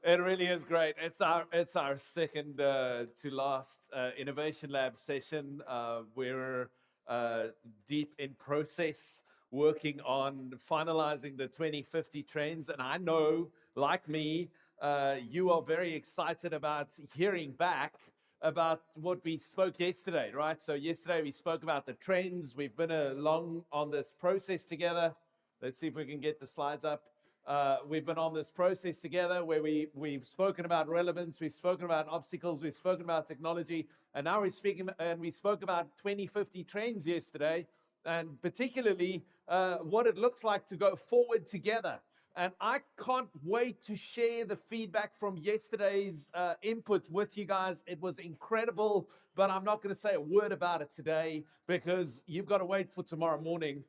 It really is great. It's our second to last innovation lab session. We're deep in process, working on finalizing the 2050 trends, and I know, like me, you are very excited about hearing back about what we spoke yesterday, right? So yesterday we spoke about the trends. We've been along on this process together. Let's see if we can get the slides up. We've been on this process together where we've spoken about relevance, we've spoken about obstacles, we've spoken about technology, and now we're speaking, and we spoke about 2050 trends yesterday, and particularly what it looks like to go forward together. And I can't wait to share the feedback from yesterday's input with you guys. It was incredible, but I'm not going to say a word about it today because you've got to wait for tomorrow morning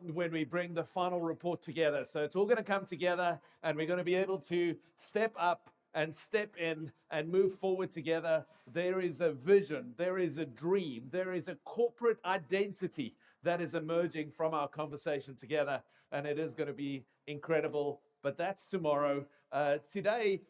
when we bring the final report together. So it's all going to come together, and we're going to be able to step up and step in and move forward together. There is a vision, there is a dream, there is a corporate identity that is emerging from our conversation together, and it is going to be incredible. But that's tomorrow. Today,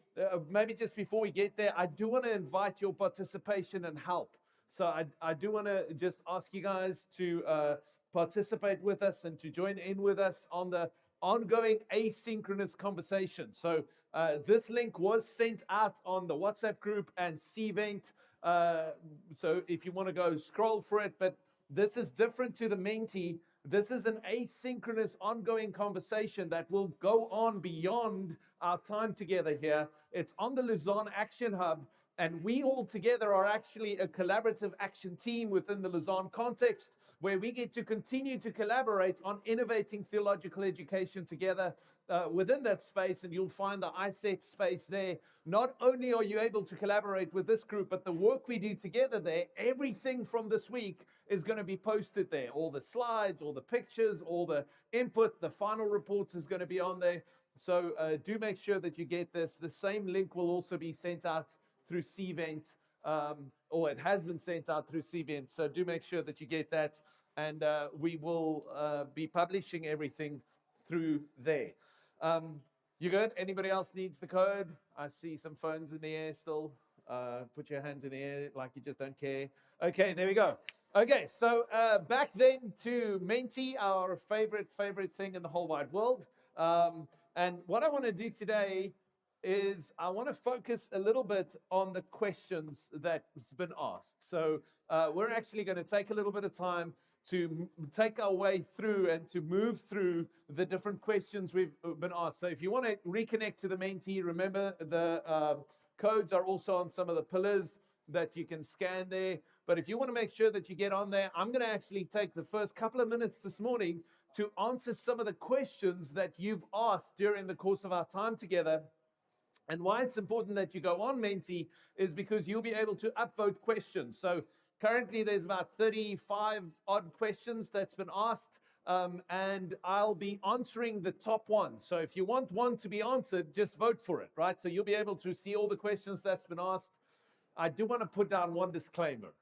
maybe just before we get there, I do want to invite your participation and help. So I do want to just ask you guys to participate with us and to join in with us on the ongoing asynchronous conversation. So this link was sent out on the WhatsApp group and Cvent. So if you want to go scroll for it, but this is different to the Menti. This is an asynchronous ongoing conversation that will go on beyond our time together here. It's on the Luzon Action Hub, and we all together are actually a collaborative action team within the Luzon context, where we get to continue to collaborate on innovating theological education together within that space, and you'll find the ISET space there. Not only are you able to collaborate with this group, but the work we do together there, everything from this week is going to be posted there. All the slides, all the pictures, all the input, the final reports is going to be on there. So do make sure that you get this. The same link will also be sent out through Cvent, or it has been sent out through Cvent. So do make sure that you get that, and we will be publishing everything through there. You good? Anybody else needs the code? I see some phones in the air still. Put your hands in the air like you just don't care. Okay, there we go. Okay, so back then to Menti, our favorite thing in the whole wide world. And what I want to do today is I want to focus a little bit on the questions that's been asked. So we're actually going to take a little bit of time to take our way through and to move through the different questions we've been asked. So if you want to reconnect to the Menti, remember the codes are also on some of the pillars that you can scan there. But if you want to make sure that you get on there, I'm going to actually take the first couple of minutes this morning to answer some of the questions that you've asked during the course of our time together. And why it's important that you go on Menti is because you'll be able to upvote questions. So currently there's about 35 odd questions that's been asked, and I'll be answering the top ones. So if you want one to be answered, just vote for it, right? So you'll be able to see all the questions that's been asked. I do want to put down one disclaimer.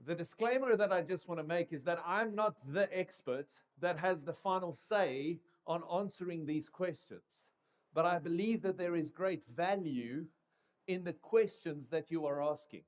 The disclaimer that I just want to make is that I'm not the expert that has the final say on answering these questions. But I believe that there is great value in the questions that you are asking.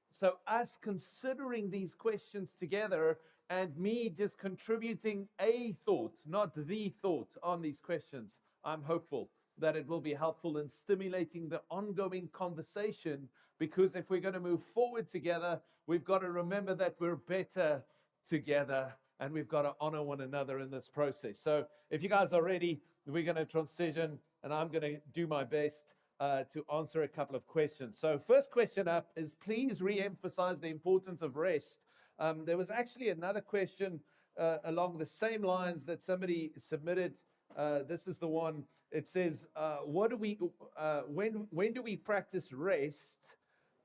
So us considering these questions together and me just contributing a thought, not the thought on these questions, I'm hopeful that it will be helpful in stimulating the ongoing conversation, because if we're going to move forward together, we've got to remember that we're better together, and we've got to honor one another in this process. So if you guys are ready, we're going to transition, and I'm going to do my best to answer a couple of questions. So first question up is, please re-emphasize the importance of rest. There was actually another question along the same lines that somebody submitted. This is the one. It says, when do we practice rest,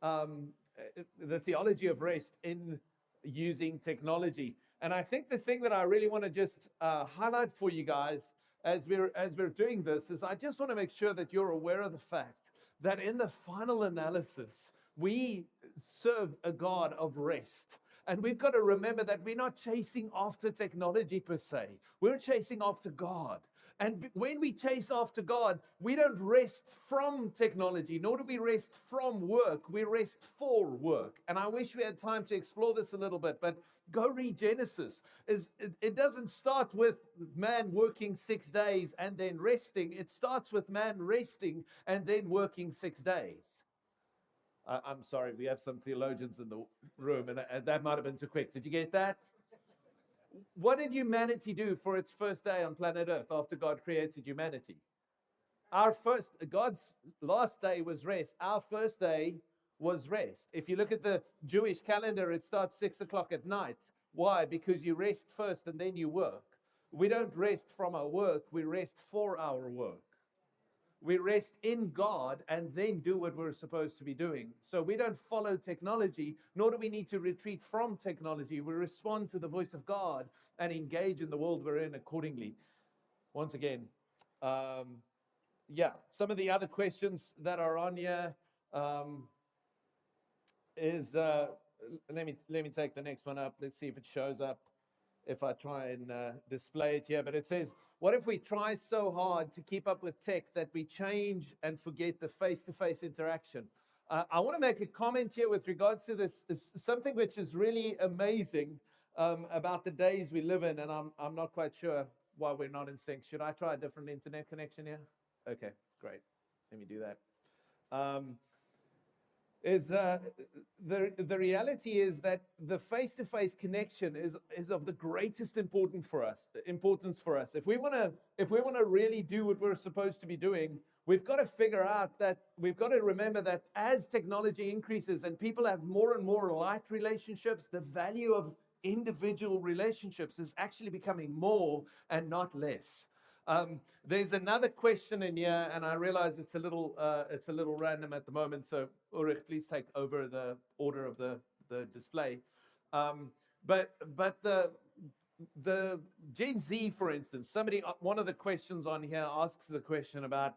the theology of rest in using technology? And I think the thing that I really want to just highlight for you guys as we're doing this is I just want to make sure that you're aware of the fact that in the final analysis, we serve a God of rest. And we've got to remember that we're not chasing after technology per se. We're chasing after God. And when we chase after God, we don't rest from technology, nor do we rest from work. We rest for work. And I wish we had time to explore this a little bit, but go read Genesis. It doesn't start with man working 6 days and then resting. It starts with man resting and then working 6 days. I'm sorry, we have some theologians in the room, and that might have been too quick. Did you get that? What did humanity do for its first day on planet Earth after God created humanity? God's last day was rest. Our first day was rest. If you look at the Jewish calendar, it starts 6 o'clock at night. Why? Because you rest first and then you work. We don't rest from our work, we rest for our work. We rest in God and then do what we're supposed to be doing. So we don't follow technology, nor do we need to retreat from technology. We respond to the voice of God and engage in the world we're in accordingly. Once again, some of the other questions that are on here is, let me take the next one up. Let's see if it shows up. If I try and display it here, but it says, what if we try so hard to keep up with tech that we change and forget the face-to-face interaction? I want to make a comment here with regards to this. Is something which is really amazing about the days we live in, and I'm not quite sure why we're not in sync. Should I try a different internet connection here? Okay, great. Let me do that. The reality is that the face-to-face connection is of the greatest importance for us. If we want to really do what we're supposed to be doing, we've got to figure out that we've got to remember that as technology increases and people have more and more light relationships, the value of individual relationships is actually becoming more and not less. There's another question in here, and I realize it's a little random at the moment. So Ulrich, please take over the order of the display. But the Gen Z, for instance, one of the questions on here asks the question about,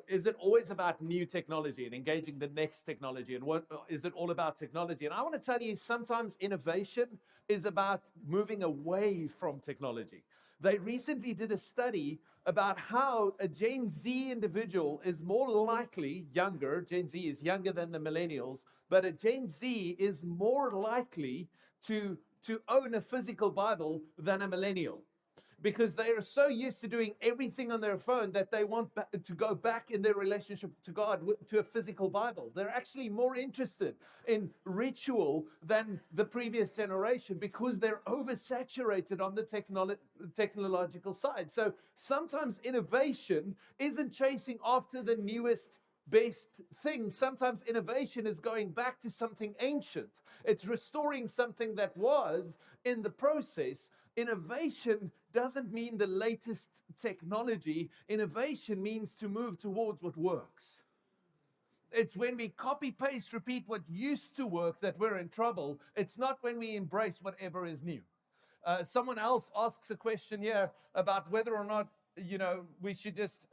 is it always about new technology and engaging the next technology? And what is it all about technology? And I want to tell you, sometimes innovation is about moving away from technology. They recently did a study about how a Gen Z individual is more likely, Gen Z is younger than the millennials, but a Gen Z is more likely to own a physical Bible than a millennial. Because they are so used to doing everything on their phone that they want to go back in their relationship to God to a physical Bible. They're actually more interested in ritual than the previous generation because they're oversaturated on the technological side. So sometimes innovation isn't chasing after the newest best thing. Sometimes innovation is going back to something ancient. It's restoring something that was in the process. Innovation doesn't mean the latest technology. Innovation means to move towards what works. It's when we copy, paste, repeat what used to work that we're in trouble. It's not when we embrace whatever is new. Someone else asks a question here about whether or not we should just,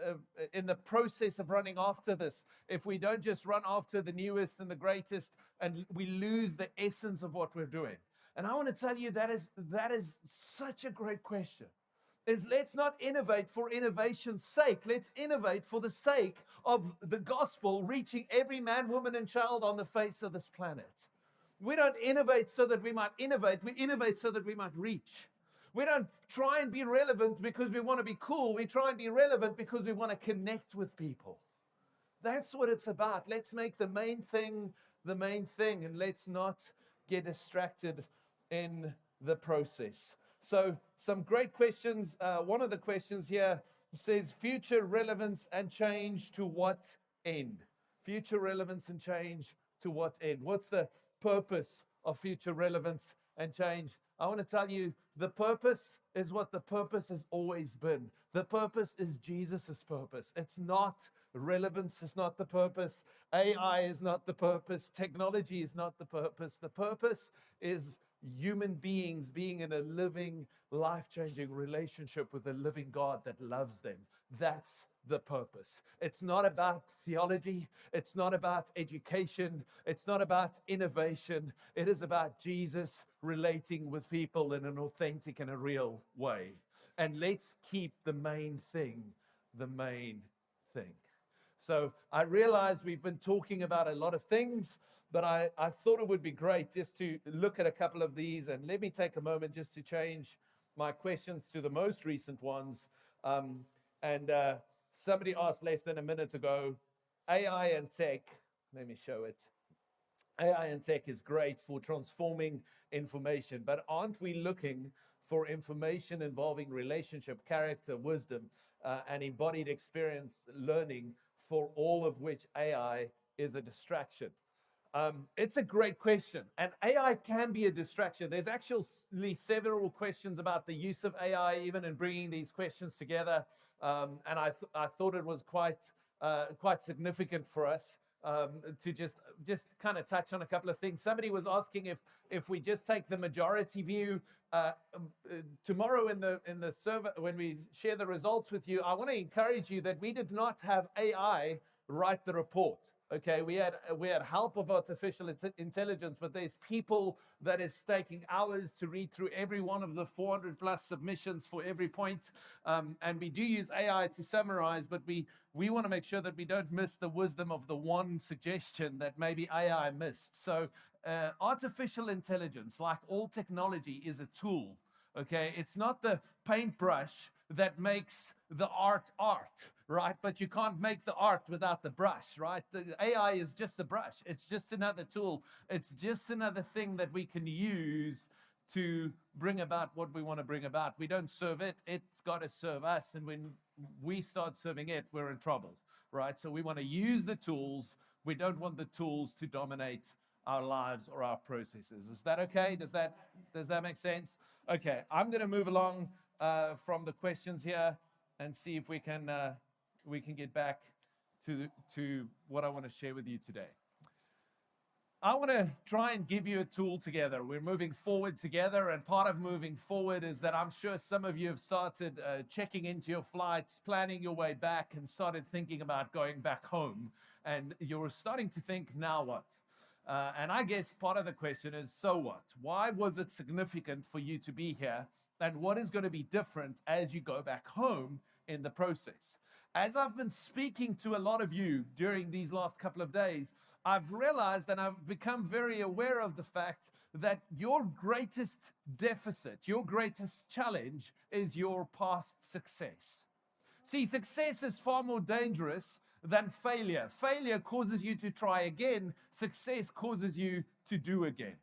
in the process of running after this, if we don't just run after the newest and the greatest, and we lose the essence of what we're doing. And I want to tell you that is such a great question. Let's not innovate for innovation's sake. Let's innovate for the sake of the gospel reaching every man, woman, and child on the face of this planet. We don't innovate so that we might innovate. We innovate so that we might reach. We don't try and be relevant because we want to be cool. We try and be relevant because we want to connect with people. That's what it's about. Let's make the main thing, and let's not get distracted in the process. So some great questions. One of the questions here says, future relevance and change to what end? Future relevance and change to what end? What's the purpose of future relevance and change? I want to tell you, the purpose is what the purpose has always been. The purpose is Jesus's purpose. It's not relevance, is not the purpose. AI is not the purpose. Technology is not the purpose. The purpose is human beings being in a living, life-changing relationship with a living God that loves them. That's the purpose. It's not about theology. It's not about education. It's not about innovation. It is about Jesus relating with people in an authentic and a real way. And let's keep the main thing the main thing. So I realize we've been talking about a lot of things, but I thought it would be great just to look at a couple of these. And let me take a moment just to change my questions to the most recent ones. And somebody asked less than a minute ago, AI and tech, let me show it. AI and tech is great for transforming information, but aren't we looking for information involving relationship, character, wisdom, and embodied experience learning, for all of which AI is a distraction? It's a great question, and AI can be a distraction. There's actually several questions about the use of AI, even in bringing these questions together, and I thought it was quite significant for us to just kind of touch on a couple of things. Somebody was asking if we just take the majority view. Tomorrow in the survey, when we share the results with you, I want to encourage you that we did not have AI write the report. Okay, we had help of artificial intelligence, but there's people that is taking hours to read through every one of the 400 plus submissions for every point. And we do use AI to summarize, but we want to make sure that we don't miss the wisdom of the one suggestion that maybe AI missed. So artificial intelligence, like all technology, is a tool. Okay, it's not the paintbrush that makes the art, right? But you can't make the art without the brush, right? The AI is just a brush. It's just another tool. It's just another thing that we can use to bring about what we want to bring about. We don't serve it. It's got to serve us. And when we start serving it, we're in trouble, right? So we want to use the tools. We don't want the tools to dominate our lives or our processes. Is that okay? Does that make sense? Okay, I'm going to move along from the questions here and see if we can get back to what I want to share with you today. I want to try and give you a tool together. We're moving forward together, and part of moving forward is that I'm sure some of you have started checking into your flights, planning your way back, and started thinking about going back home. And you're starting to think, now what? And I guess part of the question is, so what? Why was it significant for you to be here? And what is going to be different as you go back home in the process? As I've been speaking to a lot of you during these last couple of days, I've realized and I've become very aware of the fact that your greatest deficit, your greatest challenge is your past success. See, success is far more dangerous than failure. Failure causes you to try again. Success causes you to do again.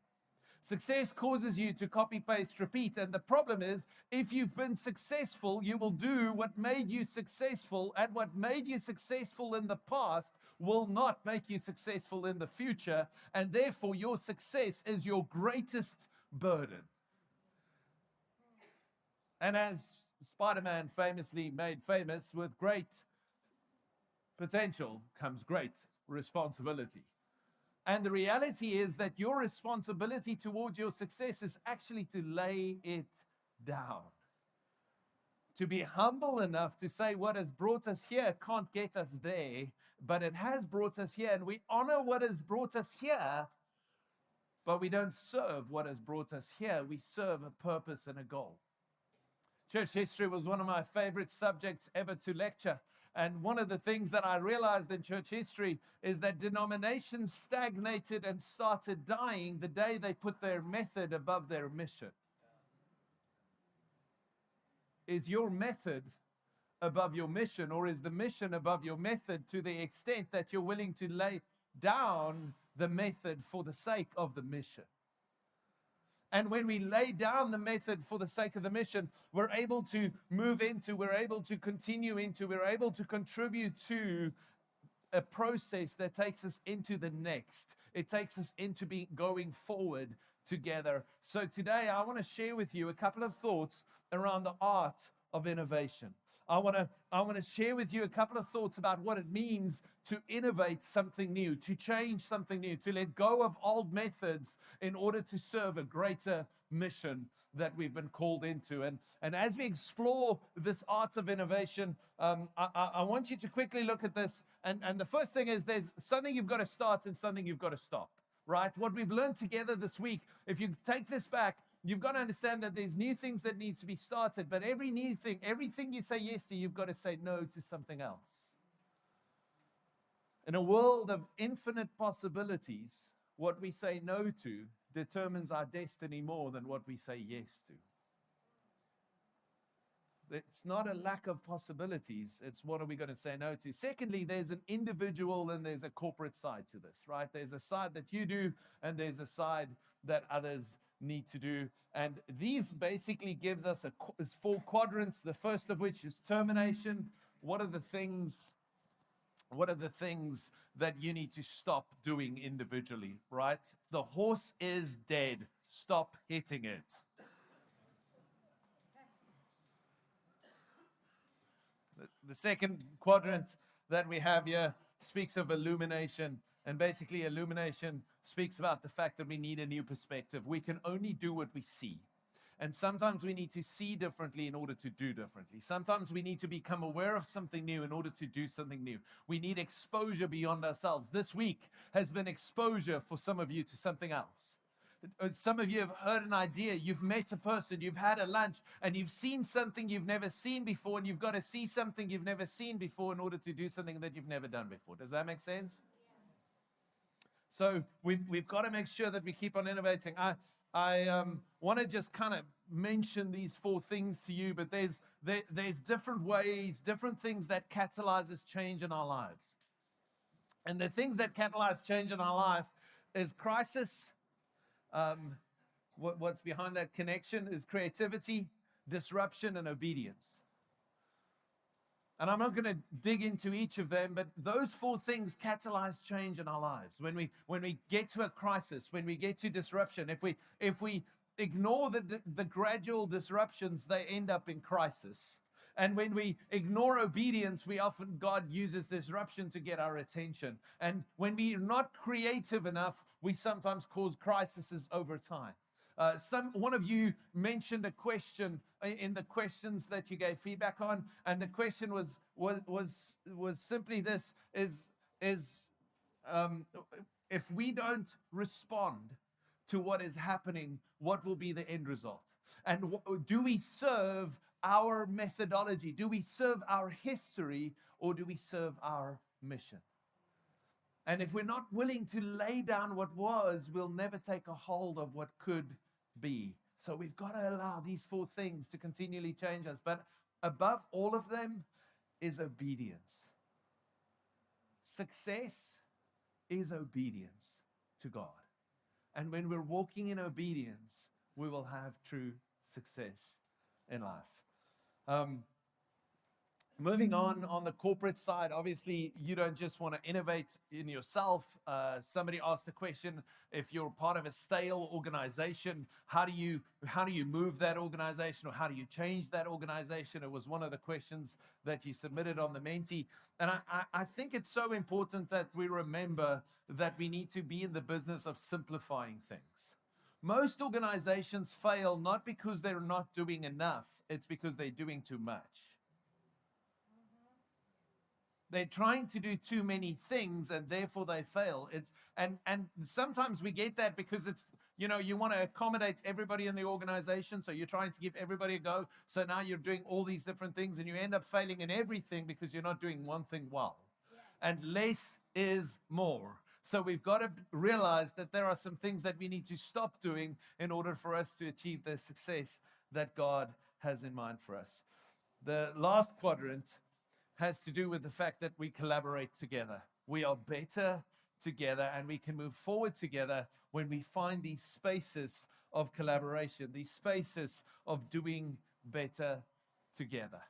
Success causes you to copy, paste, repeat. And the problem is, if you've been successful, you will do what made you successful. And what made you successful in the past will not make you successful in the future. And therefore, your success is your greatest burden. And as Spider-Man famously made famous, with great potential comes great responsibility. And the reality is that your responsibility towards your success is actually to lay it down. To be humble enough to say what has brought us here can't get us there, but it has brought us here, and we honor what has brought us here, but we don't serve what has brought us here. We serve a purpose and a goal. Church history was one of my favorite subjects ever to lecture. And one of the things that I realized in church history is that denominations stagnated and started dying the day they put their method above their mission. Is your method above your mission, or is the mission above your method to the extent that you're willing to lay down the method for the sake of the mission? And when we lay down the method for the sake of the mission, we're able to move into, we're able to continue into, we're able to contribute to a process that takes us into the next. It takes us into going forward together. So today I want to share with you a couple of thoughts around the art of innovation. I want to share with you a couple of thoughts about what it means to innovate something new, to change something new, to let go of old methods in order to serve a greater mission that we've been called into. And as we explore this art of innovation, I want you to quickly look at this. And the first thing is there's something you've got to start and something you've got to stop, right? What we've learned together this week, if you take this back, you've got to understand that there's new things that need to be started, but every new thing, everything you say yes to, you've got to say no to something else. In a world of infinite possibilities, what we say no to determines our destiny more than what we say yes to. It's not a lack of possibilities. It's what are we going to say no to? Secondly, there's an individual and there's a corporate side to this, right? There's a side that you do and there's a side that others need to do. And these basically gives us four quadrants, the first of which is termination. What are the things that you need to stop doing individually, right? The horse is dead. Stop hitting it. The second quadrant that we have here speaks of illumination. And basically, illumination speaks about the fact that we need a new perspective. We can only do what we see. And sometimes we need to see differently in order to do differently. Sometimes we need to become aware of something new in order to do something new. We need exposure beyond ourselves. This week has been exposure for some of you to something else. Some of you have heard an idea, you've met a person, you've had a lunch, and you've seen something you've never seen before, and you've got to see something you've never seen before in order to do something that you've never done before. Does that make sense? So we've got to make sure that we keep on innovating. I want to just kind of mention these four things to you, but there's different ways, different things that catalyzes change in our lives. And the things that catalyze change in our life is crisis. What's behind that connection is creativity, disruption, and obedience. And I'm not going to dig into each of them, but those four things catalyze change in our lives. When we get to a crisis, when we get to disruption, if we ignore the gradual disruptions, they end up in crisis. And when we ignore obedience, God uses disruption to get our attention. And when we're not creative enough, we sometimes cause crises over time. One of you mentioned a question in the questions that you gave feedback on, and the question was simply this: if we don't respond to what is happening, what will be the end result? And do we serve our methodology? Do we serve our history, or do we serve our mission? And if we're not willing to lay down what was, we'll never take a hold of what could be. So we've got to allow these four things to continually change us. But above all of them is obedience. Success is obedience to God. And when we're walking in obedience, we will have true success in life. Moving on the corporate side, obviously, you don't just want to innovate in yourself. Somebody asked a question, if you're part of a stale organization, how do you move that organization, or how do you change that organization? It was one of the questions that you submitted on the Menti. And I think it's so important that we remember that we need to be in the business of simplifying things. Most organizations fail not because they're not doing enough, it's because they're doing too much. They're trying to do too many things, and therefore they fail. And sometimes we get that because you want to accommodate everybody in the organization, so you're trying to give everybody a go. So now you're doing all these different things, and you end up failing in everything because you're not doing one thing well. Yeah. And less is more. So we've got to realize that there are some things that we need to stop doing in order for us to achieve the success that God has in mind for us. The last quadrant has to do with the fact that we collaborate together. We are better together, and we can move forward together when we find these spaces of collaboration, these spaces of doing better together.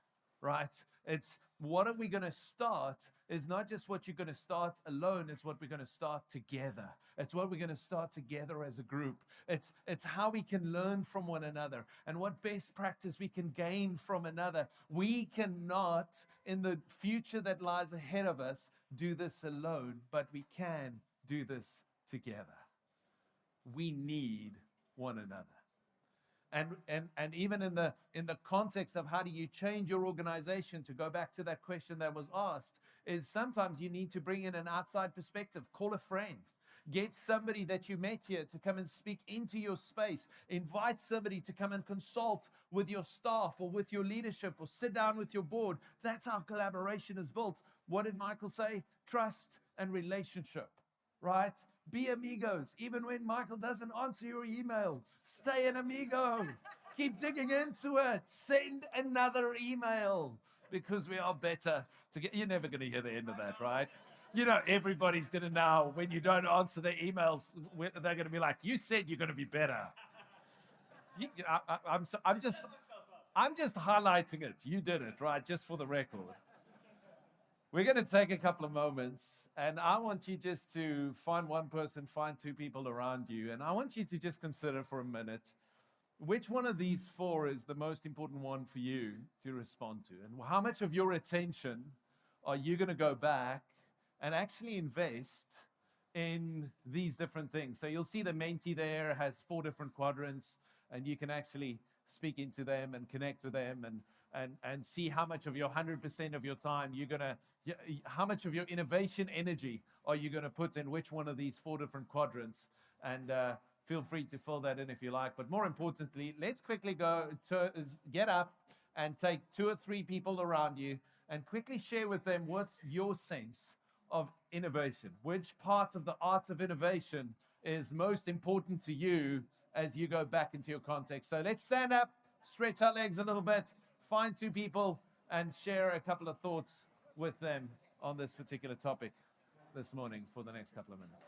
right? It's what are we going to start is not just what you're going to start alone, it's what we're going to start together. It's what we're going to start together as a group. It's how we can learn from one another and what best practice we can gain from another. We cannot, in the future that lies ahead of us, do this alone, but we can do this together. We need one another. And even in the context of how do you change your organization, to go back to that question that was asked, is sometimes you need to bring in an outside perspective. Call a friend, get somebody that you met here to come and speak into your space, invite somebody to come and consult with your staff or with your leadership or sit down with your board. That's how collaboration is built. What did Michael say? Trust and relationship, right? Be amigos. Even when Michael doesn't answer your email, stay an amigo. Keep digging into it. Send another email because we are better together. You're never going to hear the end of that, right? You know, everybody's going to now, when you don't answer their emails, they're going to be like, you said you're going to be better. I'm just highlighting it. You did it, right? Just for the record. We're going to take a couple of moments, and I want you just to find one person, find two people around you, and I want you to just consider for a minute which one of these four is the most important one for you to respond to, and how much of your attention are you going to go back and actually invest in these different things. So you'll see the Menti there has 4 different quadrants, and you can actually speak into them and connect with them and see how much of your 100% of your time you're going to, how much of your innovation energy are you going to put in which one of these 4 different quadrants. And feel free to fill that in if you like. But more importantly, let's quickly get up and take 2 or 3 people around you and quickly share with them what's your sense of innovation. Which part of the art of innovation is most important to you as you go back into your context? So let's stand up, stretch our legs a little bit, find 2 people, and share a couple of thoughts with them on this particular topic this morning for the next couple of minutes.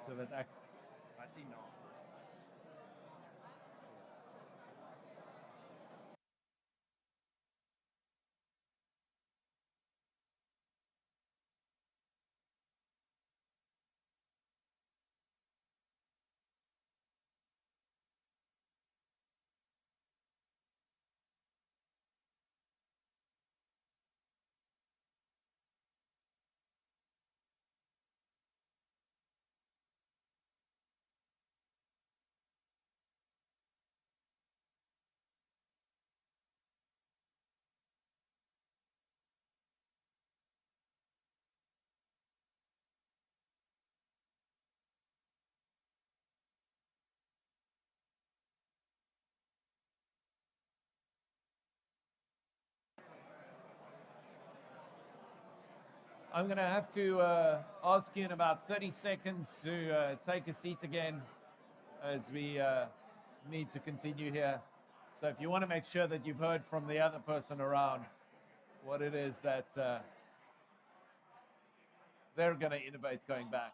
So that I'm going to have to ask you in about 30 seconds to take a seat again as we need to continue here. So if you want to make sure that you've heard from the other person around what it is that they're going to innovate going back.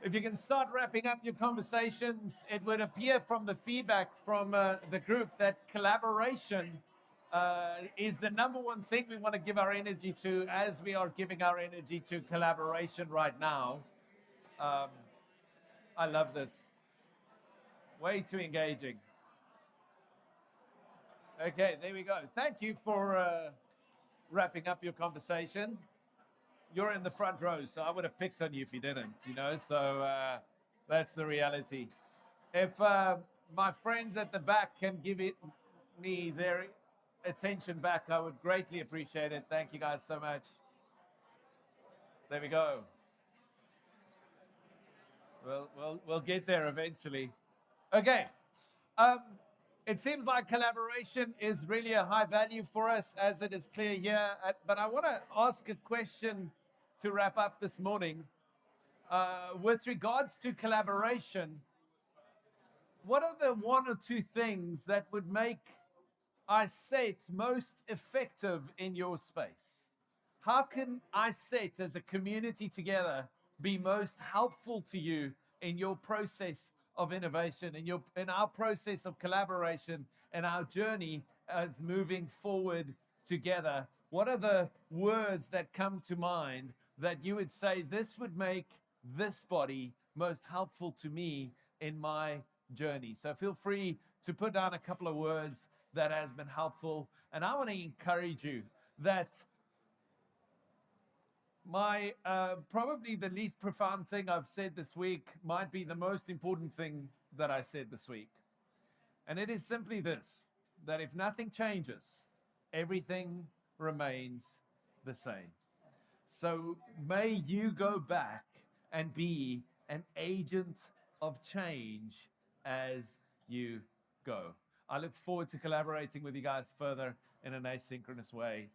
If you can start wrapping up your conversations, it would appear from the feedback from the group that collaboration is the number one thing we want to give our energy to, as we are giving our energy to collaboration right now. I love this. Way too engaging. Okay, there we go. Thank you for wrapping up your conversation. you're in the front row, so I would have picked on you if you didn't, you know? So that's the reality. If my friends at the back can give me their attention back, I would greatly appreciate it. Thank you guys so much. There we go. We'll get there eventually. Okay. Um, it seems like collaboration is really a high value for us, as it is clear here. But I want to ask a question to wrap up this morning. With regards to collaboration, what are the one or two things that would make iSet most effective in your space? How can iSet as a community together be most helpful to you in your process of innovation, in our process of collaboration, and our journey as moving forward together? What are the words that come to mind that you would say this would make this body most helpful to me in my journey? So feel free to put down a couple of words that has been helpful. And I want to encourage you that my probably the least profound thing I've said this week might be the most important thing that I said this week. And it is simply this, that if nothing changes, everything remains the same. So may you go back and be an agent of change as you go. I look forward to collaborating with you guys further in an asynchronous way.